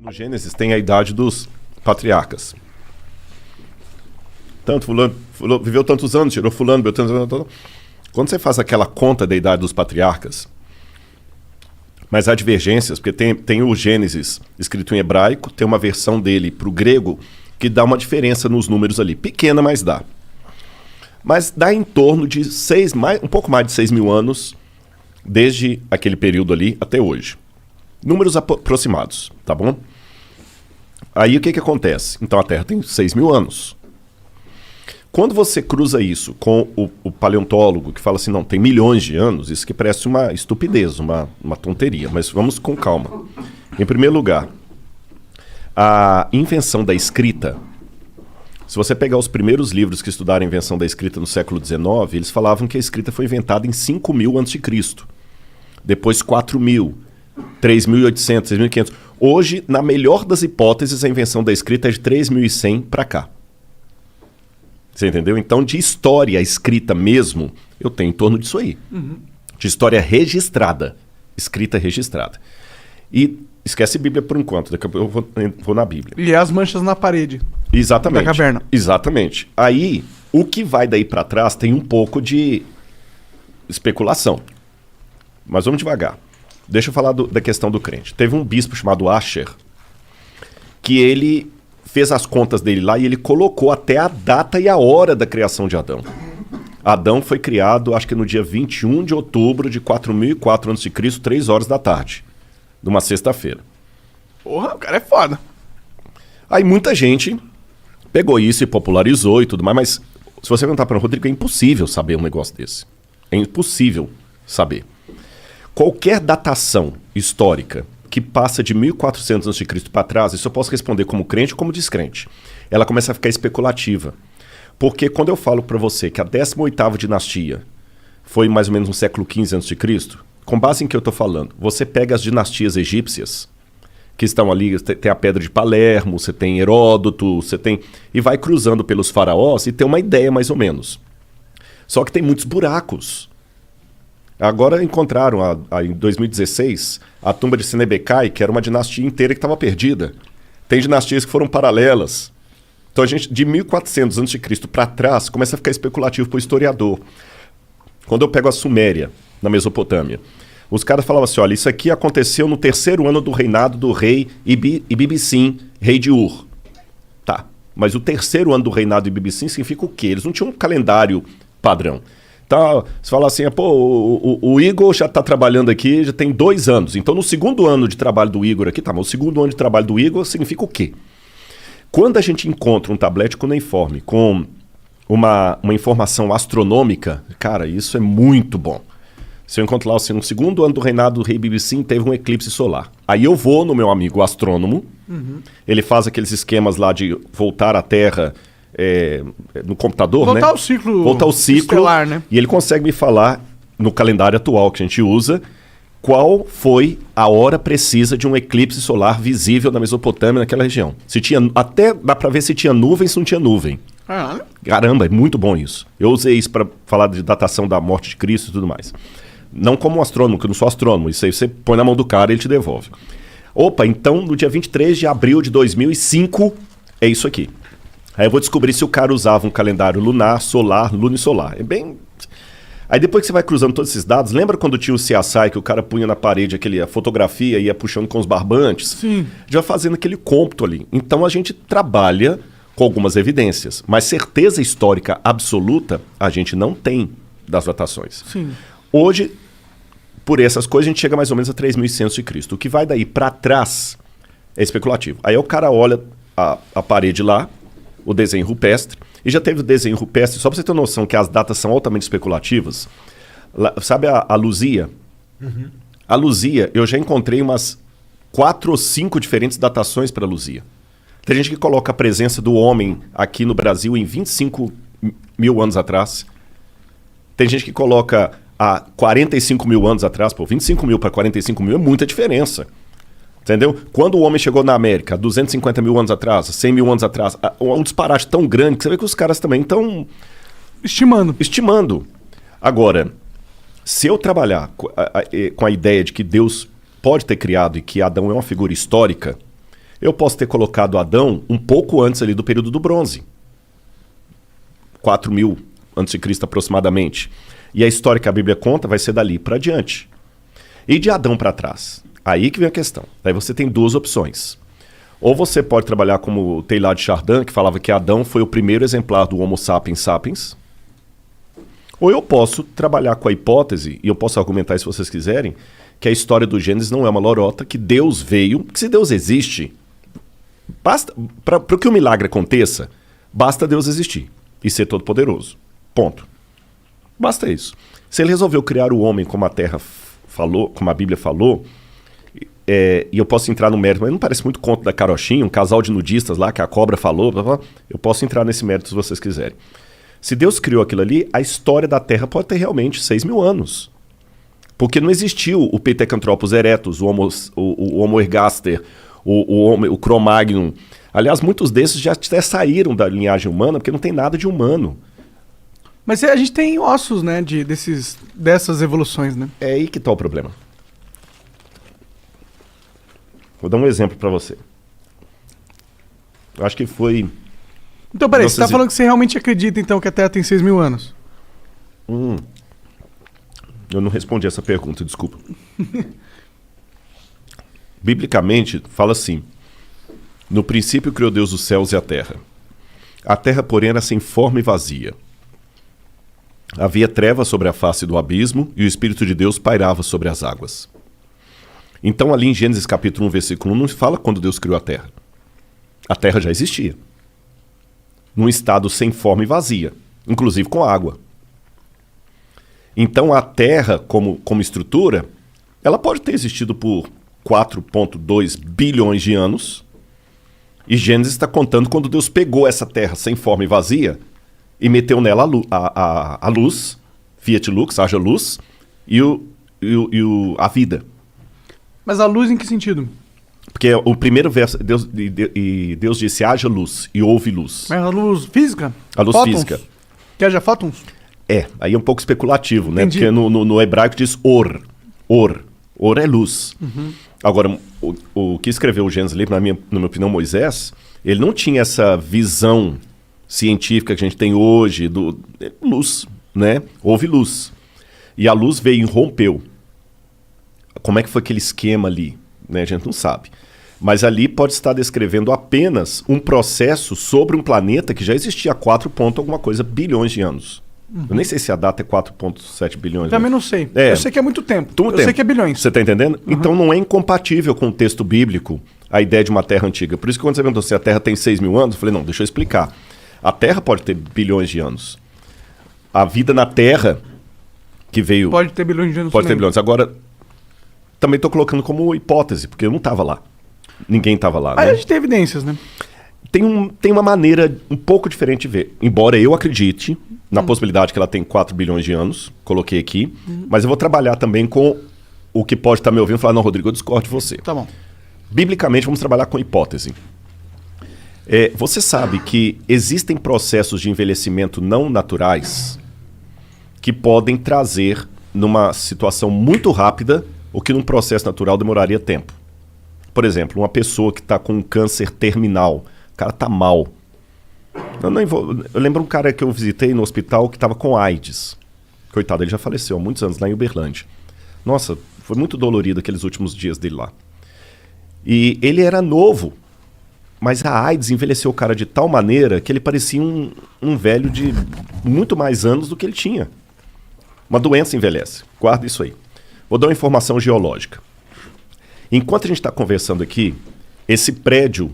No Gênesis tem a idade dos patriarcas. Tanto fulano viveu tantos anos, tirou fulano, viveu tantos anos. Quando você faz aquela conta da idade dos patriarcas, mas há divergências, porque tem o Gênesis escrito em hebraico, tem uma versão dele para o grego, que dá uma diferença nos números ali. Pequena, mas dá. Mas dá em torno de um pouco mais de 6 mil anos, desde aquele período ali até hoje. Números aproximados, tá bom? Aí o que acontece? Então a Terra tem 6 mil anos. Quando você cruza isso com o paleontólogo que fala assim, não, tem milhões de anos, isso que parece uma estupidez, uma tonteria, mas vamos com calma. Em primeiro lugar, a invenção da escrita, se você pegar os primeiros livros que estudaram a invenção da escrita no século XIX, eles falavam que a escrita foi inventada em 5.000 a.C., depois 4.000, 3.800, 6.500. Hoje, na melhor das hipóteses, a invenção da escrita é de 3.100 para cá. Você entendeu? Então, de história escrita mesmo, eu tenho em torno disso aí. Uhum. De história registrada. Escrita registrada. E esquece Bíblia por enquanto. Daqui a pouco eu vou na Bíblia. E as manchas na parede. Exatamente. Da caverna. Exatamente. Aí, o que vai daí para trás tem um pouco de especulação. Mas vamos devagar. Deixa eu falar da questão do crente. Teve um bispo chamado Asher, que ele fez as contas dele lá e ele colocou até a data e a hora da criação de Adão. Adão foi criado, acho que no dia 21 de outubro de 4004 a.C., 3 horas da tarde, numa sexta-feira. Porra, o cara é foda. Aí muita gente pegou isso e popularizou e tudo mais, mas se você perguntar para o Rodrigo, é impossível saber um negócio desse. É impossível saber. Qualquer datação histórica que passa de 1400 a.C. para trás, isso eu posso responder como crente ou como descrente. Ela começa a ficar especulativa. Porque quando eu falo para você que a 18ª dinastia foi mais ou menos no século XV a.C., com base em que eu estou falando, você pega as dinastias egípcias, que estão ali, tem a Pedra de Palermo, você tem Heródoto, você tem... E vai cruzando pelos faraós e tem uma ideia mais ou menos. Só que tem muitos buracos. Agora encontraram, em 2016, a tumba de Senebekai, que era uma dinastia inteira que estava perdida. Tem dinastias que foram paralelas. Então a gente, de 1400 a.C. para trás, começa a ficar especulativo para o historiador. Quando eu pego a Suméria, na Mesopotâmia, os caras falavam assim, olha, isso aqui aconteceu no 3º ano do reinado do rei Ibibissim, rei de Ur. Tá, mas o 3º ano do reinado de Ibibissim significa o quê? Eles não tinham um calendário padrão. Então, você fala assim, pô, o Igor já está trabalhando aqui, já tem 2 anos. Então, no 2º ano de trabalho do Igor aqui, tá, mas o 2º ano de trabalho do Igor significa o quê? Quando a gente encontra um tablete cuneiforme com uma informação astronômica, cara, isso é muito bom. Se eu encontro lá, assim, no 2º ano do reinado do rei Ibibissim, teve um eclipse solar. Aí eu vou no meu amigo astrônomo, ele faz aqueles esquemas lá de voltar à Terra... no computador, voltar né? Voltar ao ciclo estelar, né? E ele consegue me falar, no calendário atual que a gente usa, qual foi a hora precisa de um eclipse solar visível na Mesopotâmia, naquela região. Se tinha, até dá para ver se tinha nuvem, se não tinha nuvem. Caramba, é muito bom isso. Eu usei isso para falar de datação da morte de Cristo e tudo mais. Não como um astrônomo, que eu não sou astrônomo. Isso aí você põe na mão do cara e ele te devolve. Opa, então no dia 23 de abril de 2005, é isso aqui. Aí eu vou descobrir se o cara usava um calendário lunar, solar, lunisolar. É bem... Aí depois que você vai cruzando todos esses dados, lembra quando tinha o CSI que o cara punha na parede a fotografia e ia puxando com os barbantes? Sim. Já fazendo aquele cômputo ali. Então a gente trabalha com algumas evidências, mas certeza histórica absoluta a gente não tem das datações. Sim. Hoje, por essas coisas, a gente chega mais ou menos a 3.100 a.C. O que vai daí para trás é especulativo. Aí o cara olha a parede lá, o desenho rupestre, e já teve o desenho rupestre, só para você ter noção que as datas são altamente especulativas. Sabe a Luzia? Uhum. A Luzia, eu já encontrei umas 4 ou 5 diferentes datações para a Luzia. Tem gente que coloca a presença do homem aqui no Brasil em 25 mil anos atrás. Tem gente que coloca há 45 mil anos atrás. Pô, 25 mil para 45 mil é muita diferença. Entendeu? Quando o homem chegou na América, 250 mil anos atrás, 100 mil anos atrás, um disparate tão grande que você vê que os caras também estão... Estimando. Agora, se eu trabalhar com a ideia de que Deus pode ter criado e que Adão é uma figura histórica, eu posso ter colocado Adão um pouco antes ali do período do bronze. 4.000 a.C. aproximadamente. E a história que a Bíblia conta vai ser dali para adiante. E de Adão para trás? Aí que vem a questão. Aí você tem duas opções. Ou você pode trabalhar como o Teilhard de Chardin, que falava que Adão foi o primeiro exemplar do Homo sapiens sapiens. Ou eu posso trabalhar com a hipótese, e eu posso argumentar isso se vocês quiserem, que a história do Gênesis não é uma lorota, que Deus veio, que se Deus existe, basta para que o milagre aconteça, basta Deus existir e ser todo-poderoso. Ponto. Basta isso. Se ele resolveu criar o homem como a Terra falou, como a Bíblia falou, e eu posso entrar no mérito, mas não parece muito conto da Carochinha, um casal de nudistas lá, que a cobra falou, blá, blá, eu posso entrar nesse mérito se vocês quiserem. Se Deus criou aquilo ali, a história da Terra pode ter realmente 6.000 anos. Porque não existiu o Pithecanthropus erectus, o Homo ergaster, o Cro-Magnon. Aliás, muitos desses já até saíram da linhagem humana, porque não tem nada de humano. Mas a gente tem ossos, né, dessas evoluções, né? É aí que está o problema. Vou dar um exemplo para você. Eu acho que foi... Então, peraí, você tá falando que você realmente acredita, então, que a Terra tem 6.000 anos? Eu não respondi essa pergunta, desculpa. Biblicamente, fala assim: no princípio criou Deus os céus e a terra. A terra, porém, era sem forma e vazia. Havia trevas sobre a face do abismo e o Espírito de Deus pairava sobre as águas. Então, ali em Gênesis capítulo 1, versículo 1, não se fala quando Deus criou a terra. A terra já existia. Num estado sem forma e vazia, inclusive com água. Então a Terra, como estrutura, ela pode ter existido por 4,2 bilhões de anos. E Gênesis está contando quando Deus pegou essa Terra sem forma e vazia e meteu nela a luz, Fiat Lux, haja luz, e a vida. Mas a luz em que sentido? Porque o primeiro verso, Deus disse, haja luz, e houve luz. Mas a luz física? A luz fótons? física. Que haja fótons? Aí é um pouco especulativo, né? Entendi. Porque no hebraico diz or. Or é luz. Uhum. Agora, o que escreveu o Gênesis, na minha opinião, Moisés, ele não tinha essa visão científica que a gente tem hoje, luz, né? Houve luz. E a luz veio e rompeu. Como é que foi aquele esquema ali? Né? A gente não sabe. Mas ali pode estar descrevendo apenas um processo sobre um planeta que já existia há 4 alguma coisa bilhões de anos. Uhum. Eu nem sei se a data é 4,7 bilhões. Também não sei. Eu sei que é muito tempo. Sei que é bilhões. Você está entendendo? Uhum. Então não é incompatível com o texto bíblico a ideia de uma Terra antiga. Por isso que quando você perguntou se a Terra tem 6.000 anos, eu falei, não, deixa eu explicar. A Terra pode ter bilhões de anos. A vida na Terra que veio... Pode ter bilhões de anos. Pode ter bilhões. Agora, também estou colocando como hipótese, porque eu não estava lá. Ninguém estava lá. Aí a gente tem evidências, né? Tem uma maneira um pouco diferente de ver. Embora eu acredite na possibilidade que ela tem 4 bilhões de anos, coloquei aqui, mas eu vou trabalhar também com o que pode estar me ouvindo e falar, não, Rodrigo, eu discordo de você. Tá bom. Biblicamente, vamos trabalhar com hipótese. Você sabe que existem processos de envelhecimento não naturais que podem trazer, numa situação muito rápida, o que num processo natural demoraria tempo. Por exemplo, uma pessoa que está com um câncer terminal, o cara está mal. Eu lembro um cara que eu visitei no hospital que estava com AIDS. Coitado, ele já faleceu há muitos anos lá em Uberlândia. Nossa, foi muito dolorido aqueles últimos dias dele lá. E ele era novo, mas a AIDS envelheceu o cara de tal maneira que ele parecia um velho de muito mais anos do que ele tinha. Uma doença envelhece. Guarda isso aí. Vou dar uma informação geológica. Enquanto a gente está conversando aqui, esse prédio,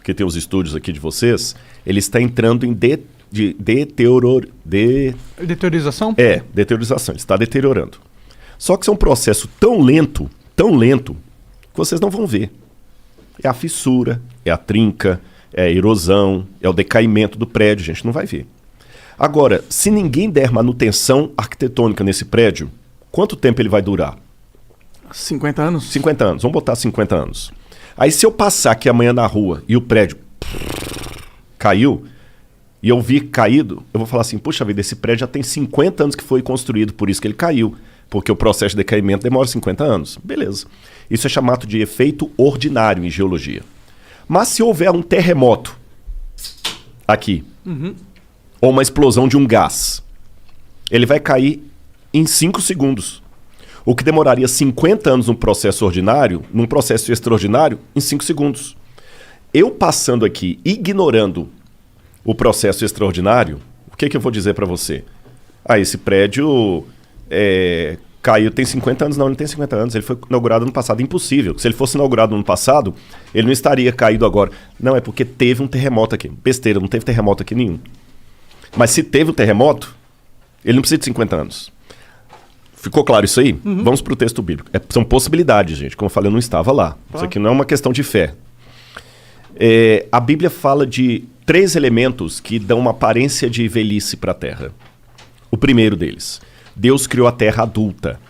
que tem os estúdios aqui de vocês, ele está entrando em deteriorização? Deteriorização. Ele está deteriorando. Só que isso é um processo tão lento, que vocês não vão ver. É a fissura, é a trinca, é a erosão, é o decaimento do prédio, a gente não vai ver. Agora, se ninguém der manutenção arquitetônica nesse prédio, quanto tempo ele vai durar? 50 anos? 50 anos, vamos botar 50 anos. Aí se eu passar aqui amanhã na rua e o prédio caiu, e eu vi caído, eu vou falar assim, puxa vida, esse prédio já tem 50 anos que foi construído, por isso que ele caiu. porque o processo de decaimento demora 50 anos. Beleza. Isso é chamado de efeito ordinário em geologia. Mas se houver um terremoto aqui, ou uma explosão de um gás, ele vai cair em 5 segundos. O que demoraria 50 anos num processo ordinário, num processo extraordinário, em 5 segundos. Eu passando aqui, ignorando o processo extraordinário, o que eu vou dizer para você? Esse prédio caiu, tem 50 anos? Não, ele não tem 50 anos, ele foi inaugurado no passado. Impossível. Se ele fosse inaugurado no passado, ele não estaria caído agora. Não, é porque teve um terremoto aqui. Besteira, não teve terremoto aqui nenhum. Mas se teve um terremoto, ele não precisa de 50 anos. Ficou claro isso aí? Vamos para o texto bíblico. São possibilidades, gente. Como eu falei, eu não estava lá. Isso aqui não é uma questão de fé. A Bíblia fala de 3 elementos que dão uma aparência de velhice para a Terra. O primeiro deles, Deus criou a Terra adulta.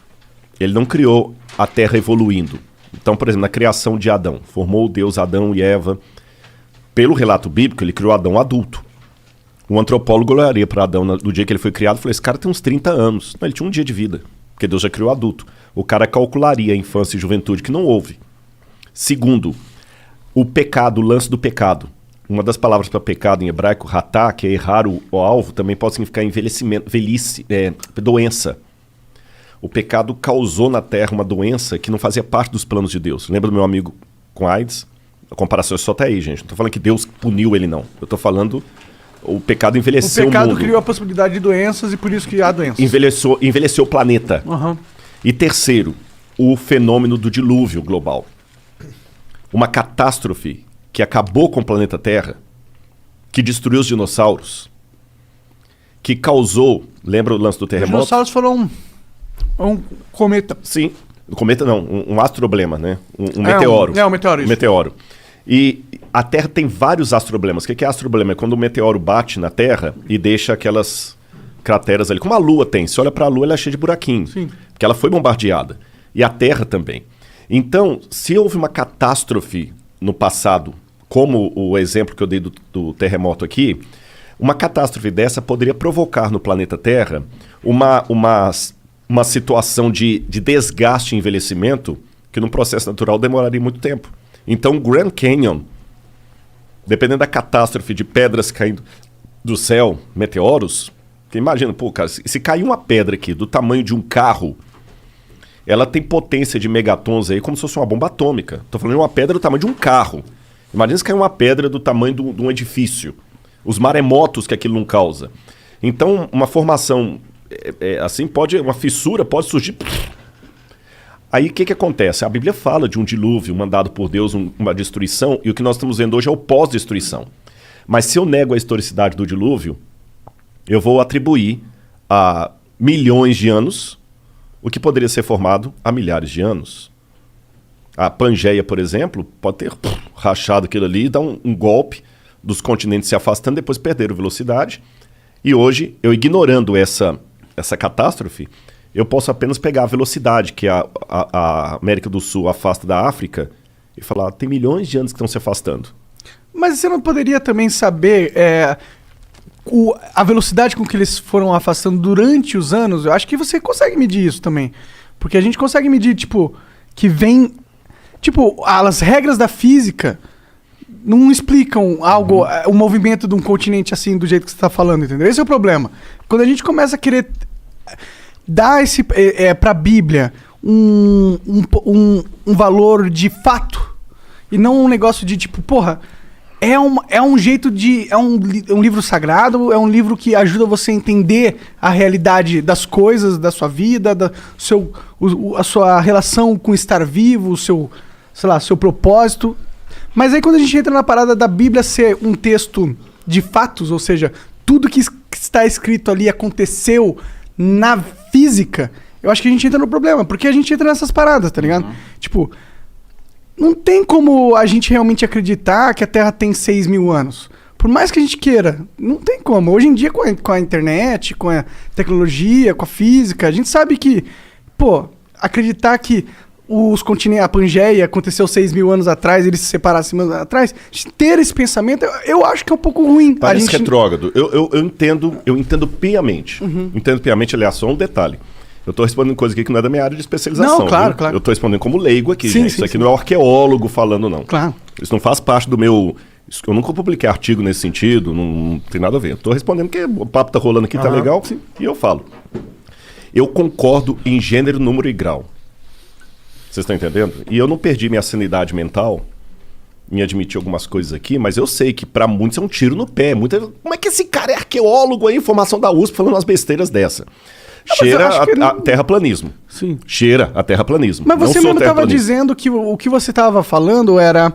Ele não criou a Terra evoluindo. Então, por exemplo, na criação de Adão, formou Deus Adão e Eva. Pelo relato bíblico, ele criou Adão adulto. Um antropólogo olharia para Adão no dia que ele foi criado e falou, esse cara tem uns 30 anos. Não, ele tinha um dia de vida, porque Deus já criou adulto. O cara calcularia a infância e juventude, que não houve. Segundo, o pecado, o lance do pecado. Uma das palavras para pecado em hebraico, ratá, que é errar o alvo, também pode significar envelhecimento, velhice, doença. O pecado causou na Terra uma doença que não fazia parte dos planos de Deus. Lembra do meu amigo com AIDS? A comparação é só até aí, gente. Não estou falando que Deus puniu ele, não. Eu estou falando... O pecado envelheceu o mundo. O pecado criou a possibilidade de doenças e por isso que há doenças. Envelheceu o planeta. E terceiro, o fenômeno do dilúvio global. Uma catástrofe que acabou com o planeta Terra, que destruiu os dinossauros, que causou... Lembra o lance do terremoto? Os dinossauros foram um cometa. Sim, um cometa não, um astroblema, né? Um meteoro. Um meteoro, isso. Meteoro. E a Terra tem vários astroblemas. O que é astroblema? É quando o meteoro bate na Terra e deixa aquelas crateras ali. Como a Lua tem. Se olha para a Lua, ela é cheia de buraquinhos. Sim. Porque ela foi bombardeada. E a Terra também. Então, se houve uma catástrofe no passado, como o exemplo que eu dei do terremoto aqui, uma catástrofe dessa poderia provocar no planeta Terra uma situação de desgaste e envelhecimento que num processo natural demoraria muito tempo. Então, o Grand Canyon, dependendo da catástrofe de pedras caindo do céu, meteoros, você imagina, pô, cara, se cair uma pedra aqui do tamanho de um carro, ela tem potência de megatons aí como se fosse uma bomba atômica. Tô falando de uma pedra do tamanho de um carro. Imagina se cair uma pedra do tamanho de um edifício. Os maremotos que aquilo não causa. Então, uma formação assim uma fissura pode surgir... Aí o que acontece? A Bíblia fala de um dilúvio mandado por Deus, uma destruição, e o que nós estamos vendo hoje é o pós-destruição. Mas se eu nego a historicidade do dilúvio, eu vou atribuir a milhões de anos o que poderia ser formado há milhares de anos. A Pangeia, por exemplo, pode ter rachado aquilo ali e dar um golpe dos continentes se afastando, depois perderam velocidade. E hoje, eu ignorando essa catástrofe, eu posso apenas pegar a velocidade que a América do Sul afasta da África e falar, tem milhões de anos que estão se afastando. Mas você não poderia também saber a velocidade com que eles foram afastando durante os anos? Eu acho que você consegue medir isso também. Porque a gente consegue medir, que vem... as regras da física não explicam algo, o movimento de um continente assim, do jeito que você está falando, entendeu? Esse é o problema. Quando a gente começa a querer... dá para a Bíblia um valor de fato e não um negócio de é um jeito de... É um livro sagrado, é um livro que ajuda você a entender a realidade das coisas, da sua vida, a sua relação com estar vivo, o seu propósito. Mas aí quando a gente entra na parada da Bíblia ser um texto de fatos, ou seja, tudo que está escrito ali aconteceu na física, eu acho que a gente entra no problema, porque a gente entra nessas paradas, tá ligado? Não tem como a gente realmente acreditar que a Terra tem 6 mil anos. Por mais que a gente queira, não tem como. Hoje em dia, com a internet, com a tecnologia, com a física, a gente sabe que, acreditar que a Pangeia aconteceu 6 mil anos atrás, eles se separaram 6 mil anos atrás, ter esse pensamento, eu acho que é um pouco ruim. Parece retrógrado. Eu entendo piamente. Entendo piamente, aliás, só um detalhe. Eu tô respondendo coisa aqui que não é da minha área de especialização. Não, claro, viu? claro. Eu tô respondendo como leigo aqui, Sim, gente. sim, Isso aqui sim. não é um arqueólogo falando, não. Claro. Isso não faz parte do meu... Eu nunca publiquei artigo nesse sentido, não tem nada a ver. Eu tô respondendo porque o papo tá rolando aqui, tá legal, sim. e eu falo. Eu concordo em gênero, número e grau. Vocês estão entendendo? E eu não perdi minha sanidade mental em admitir algumas coisas aqui, mas eu sei que pra muitos é um tiro no pé. Como é que esse cara é arqueólogo aí, informação da USP, falando umas besteiras dessa? Cheira a terraplanismo. Sim. Cheira a terraplanismo. Mas Não você sou mesmo estava terraplanista. dizendo que o que você estava falando era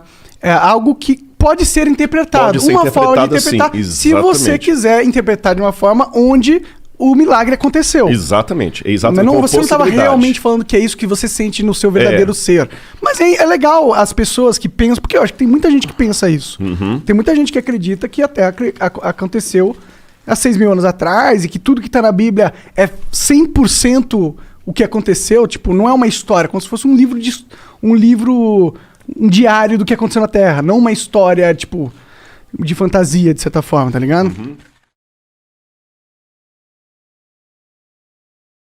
algo que pode ser interpretado. Pode ser uma forma de interpretado assim, interpretar. Se você exatamente. quiser interpretar de uma forma onde o milagre aconteceu. Exatamente. É Mas exatamente. não, como você não estava possibilidade. realmente falando que é isso que você sente no seu verdadeiro ser. Mas é legal as pessoas que pensam, porque eu acho que tem muita gente que pensa isso. Tem muita gente que acredita que a Terra aconteceu há 6.000 anos atrás e que tudo que está na Bíblia é 100% o que aconteceu. Tipo, não é uma história, como se fosse um diário do que aconteceu na Terra, não uma história, tipo, de fantasia, de certa forma, tá ligado?